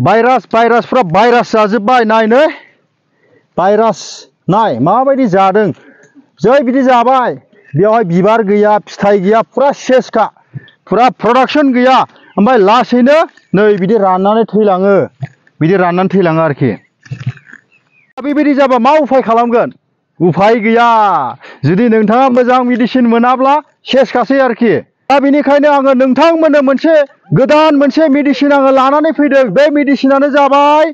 भाइरासफ्रा virus जाजोब्बाय नायनो virus नाय माबायदि जादों जै बिदि जाबाय बेवहाय बिबार गैया फिथाइ गैया फुरा सेसखा फुरा प्रडाक्शन गैया ओमफ्राय लासैनो नै बिदि राननानै थैलाङो आरोखि बेबायदि जाबा मा उफाय खालामगोन उफाय गैया जुदि नोंथाङा मोजां मेडिसिन मोनाब्ला सेसखासै आरोखि दा बेनिखायनो आङो नोंथांमोननो मोनसे गोदान मोनसे मेडिसिन आङो लानानै फैदों बे मेडिसिनानो जाबाय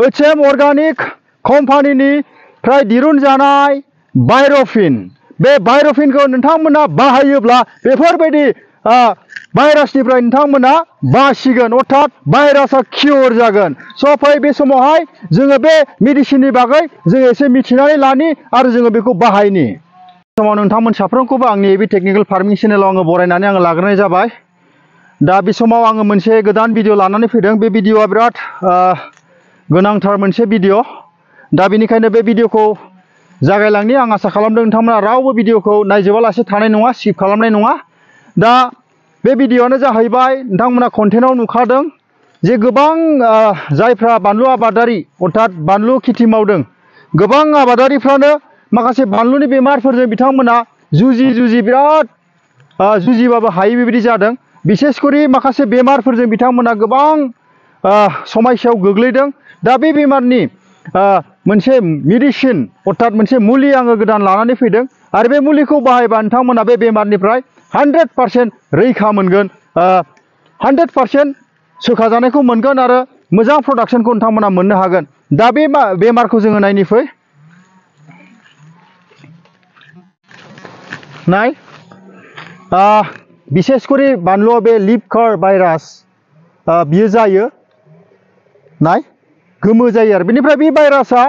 HM अर्गानिक कम्पानिनिफ्राय दिरुनजानाय बायर'फिन बे बायर'फिनखौ नोंथांमोना बाहायोब्ला बेफोरबायदि भाइरासनिफ्राय नोंथांमोना बासिगोन अर्थात भाइरासआ कियर जागोन स' फै बे समावहाय जोङो बे मेडिसिननि बागै जोङो एसे मिथिनानै लानि आरो जोङो बेखौ बाहायनि समाव नोंथांमोन साफ्रोमखौबो आंनि बे टेक्निकेल फार्मिं चेनेलाव आङो बरायनानै आङो लाग्रोनाय जाबाय दा बे समाव आङो मोनसे गोदान भिडिअ लानानै फैदों बे भिडिअआ बिराद गोनांथार मोनसे भिडिअ दा बेनिखायनो बे भिडिअखौ जागायलांनि आं आसा खालामदों नोंथांमोना रावबो भिडिअखौ नायजोबालासे थानाय नङा स्किप खालामनाय नङा दा बे भिडिअआनो जाहैबाय नोंथांमोना कन्टेन्टआव नुखादों जे गोबां जायफ्रा बानलु आबादारि अर्थात बानलु खेथि मावदों गोबां आबादारिफ्रानो माखासे बानलुनि बेमारफोरजों बिथांमोना जुजि बिराद जुजिबाबो हायै बेबायदि जादों बिसेसकरि माखासे बेमारफोरजों बिथांमोना गोबां समस्यायाव गोग्लैदों दा बे बेमारनि मोनसे मेडिसिन अर्थात मोनसे मुलि आङो गोदान लानानै फैदों आरो बे मुलिखौ बाहायबा नोंथांमोना बे बेमारनिफ्राय 100% रैखा मोनगोन 100% सोखाजानायखौ मोनगोन आरो मोजां प्रडाक्शनखौ नोंथांमोना मोननो हागोन दा बे बेमारखौ जोङो नायनि फै नाय बिसेसकरि बानलुआव बे लिफ कार्ल भाइरास बियो जायो नाय गोमो जायो आरो बेनिफ्राय बे भाइरासआ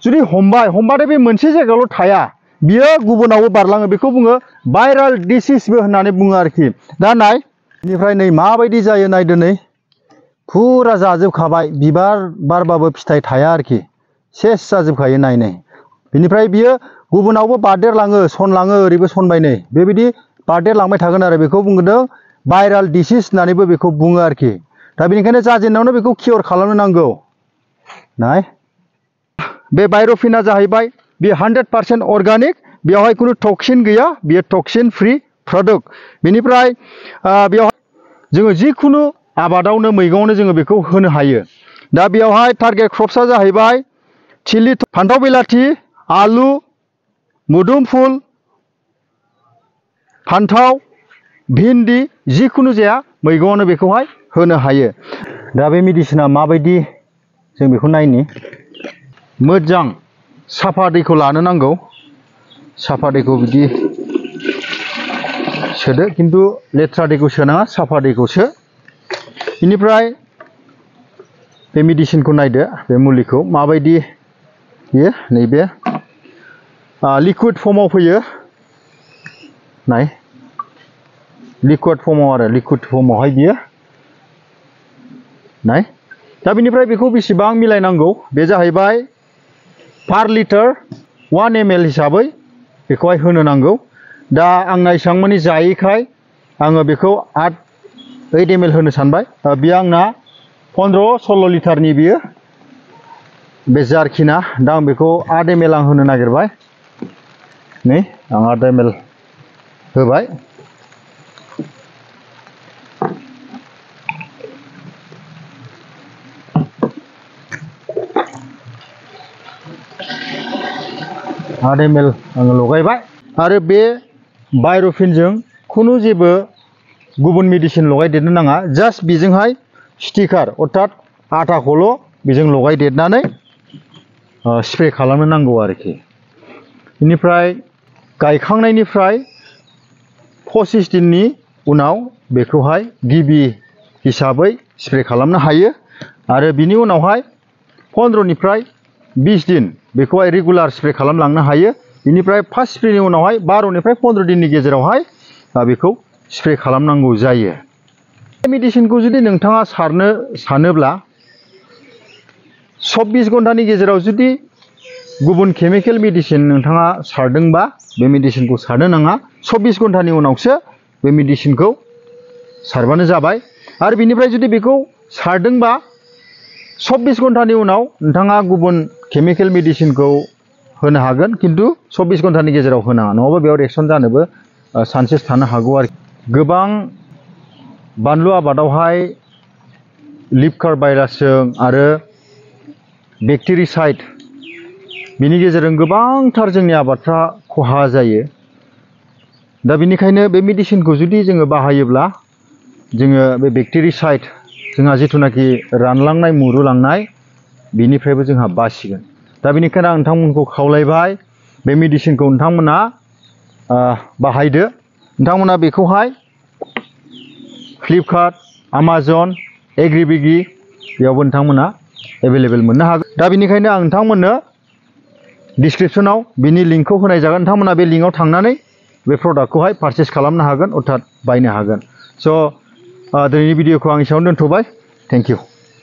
जुदि हमबाथाय बे मोनसे जायगायावल' थाया बियो गुबुनावबो बारलाङो बेखौ बुङो भाइराल डिसिजबो होननानै बुङो आरोखि दा नाय बेनिफ्राय नै माबायदि जायो नायदो नै फुरा जाजोबखाबाय बिबार बारबाबो फिथाइ थाया आरोखि सेस जाजोबखायो नाय बेनिफ्राय बियो गुबुनावबो बारदेरलाङो सनलाङो ओरैबो सनबाय नै बेबायदि बारदेरलांबाय थागोन आरो बेखौ बुंदों भाइराल डिसिज होननानैबो बेखौ बुङो आरोखि दा बेनिखायनो जाजेननायावनो बेखौ कियर खालामनो नांगौ नाय बे बायर'फिना जाहैबाय बे 100% अर्गानिक बेवहाय खुनु टक्सिन गैया बेयो टक्सिन फ्रि प्रडाक्ट बेनिफ्राय बेवहाय जोङो जिखुनु आबादावनो मैगङावनो जोङो बेखौ होनो हायो दा बेवहाय टारगेट क्रप्सआ जाहैबाय चिलि फान्थाव बिलाथि आलु मुदुमफुल फान्थाव भिन्दि जिखुनु जाया मैगङावनो बेखौहाय होनो हायो दा बे मेडिसिना माबायदि जों बेखौ नायनि मोजां साफा दैखौ लानो नांगौ साफा दैखौ बिदि सोदो खिन्थु लेथ्रा दैखौ सोनाङा साफा दैखौ सो बेनिफ्राय बे मेडिसिनखौ नायदो बे मुलिखौ माबायदि बियो नैबे लिक्विड फर्माव फैयो नाय लिक्विड फर्माव आरो लिक्विड फर्मावहाय बियो नाय दा बेनिफ्राय बेखौ बेसेबां मिलायनांगौ बे जाहैबाय पार लिटार 1 ml हिसाबै बेखौहाय होनो नांगौ दा आंना एसेबां मानि जायैखाय आङो बेखौ 8 ml होनो सानबाय बेयो आंना 15-16 लिटारनि बियो बे जारखिना दा आं बेखौ 8 ml आं होनो नागिरबाय नै आं 8 ml होबाय ml आङो लगायबाय आरो बे बायर'फिनजों खुनु जेबो गुबुन मेडिसिन लगायदेरनो नाङा जास्ट बेजोंहाय स्टिकार अर्थात आटाखौल' बेजों लगायदेरनानै स्प्रे खालामनो नांगौ आरोखि बेनिफ्राय गायखांनायनिफ्राय 25 दिननि उनाव बेखौहाय गिबि हिसाबै स्प्रे खालामनो हायो आरो बिनि उनावहाय 15निफ्राय 20 दिन बेखौहाय रेगुलार स्प्रे खालामलांनो हायो बेनिफ्राय फार्स्ट स्प्रेनि उनावहाय 12निफ्राय 15 दिननि गेजेरावहाय बेखौ स्प्रे खालामनांगौ जायो मेडिसिनखौ जुदि नोंथाङा सारनो सानोब्ला 24 घन्टानि गेजेराव जुदि गुबुन केमिकेल मेडिसिन नोंथाङा सारदोंबा बे मेडिसिनखौ सारनो नाङा 24 घन्टानि उनावसो बे मेडिसिनखौ सारबानो जाबाय आरो बिनिफ्राय जुदि बेखौ सारदोंबा 24 घन्टानि उनाव नोंथाङा गुबुन केमिकेल मेडिसिनखौ होनो हागोन खिन्थु 24 घन्टानि गेजेराव होनाङा नङाबा बेयाव रिएक्सन जानोबो चान्सेस थानो हागौ आरो गोबां बानलु आबादावहाय लिफ कार्ल भाइरासजों आरो बेक्टेरिसाइड बिनि गेजेरजों गोबांथार जोंनि आबादफ्रा खहा जायो दा बेनिखायनो बे मेडिसिनखौ जुदि जोङो बाहायोब्ला जोङो बे बेक्टेरिसाइड जोंहा जिथुनाखि रानलांनाय मुरुलांनाय बिनिफ्रायबो जोंहा बासिगोन दा बेनिखायनो आं नोंथांमोनखौ खावलायबाय बे मेडिसिनखौ नोंथांमोना बाहायदो नोंथांमोना बेखौहाय फ्लिपकार्ट आमाजन एग्रिबिगि बेयावबो नोंथांमोना एभेलेबेल मोननो हागोन दा बेनिखायनो आं नोंथांमोननो डिसक्रिपसनाव बिनि लिंकखौ होनाय जागोन नोंथांमोना बे लिंकआव थांनानै बे प्रडाक्टखौहाय पारचेस खालामनो हागोन अर्थात बायनो हागोन स' दिनैनि भिडिअखौ आं एसेयावनो दोनथ'बाय थेंक इउ